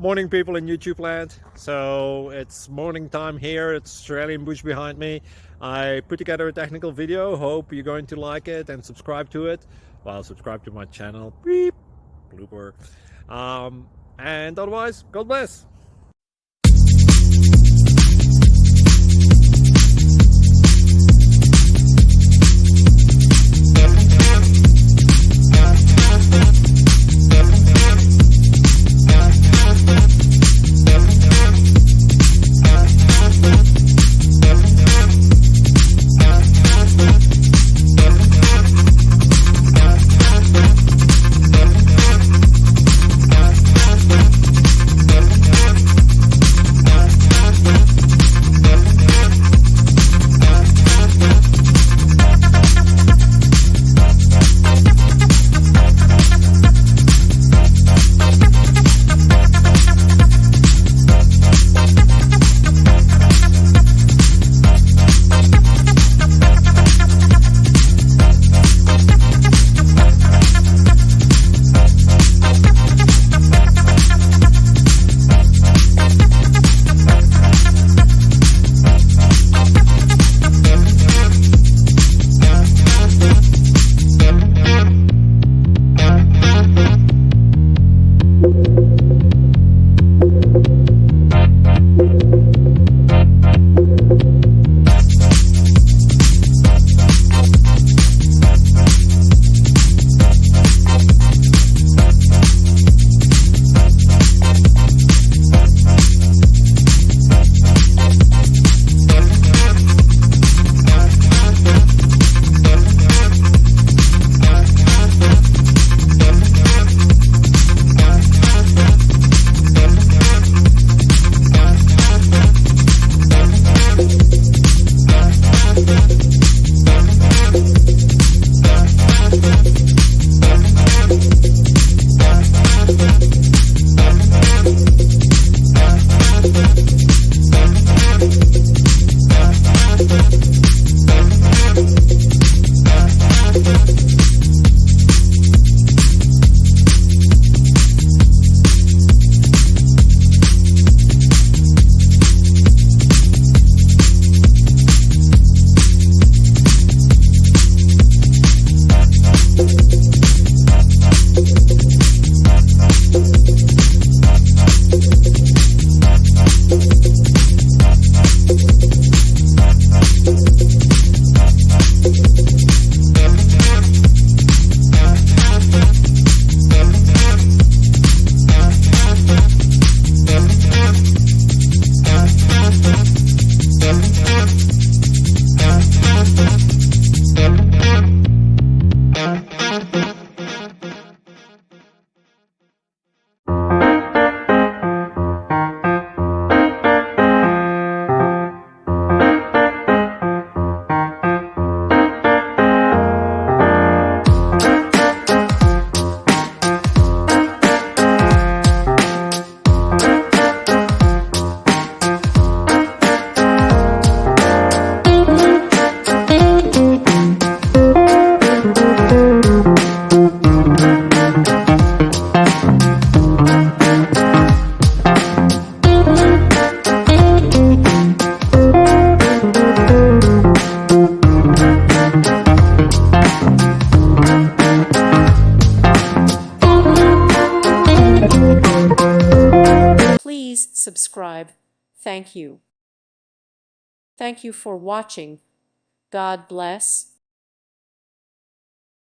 Morning, people in YouTube land. So it's morning time here. It's Australian bush behind me. I put together a technical video. Hope you're going to like it and subscribe to it. Well, subscribe to my channel. Beep. Blooper. And otherwise, God bless. Please subscribe. Thank you. Thank you for watching. God bless.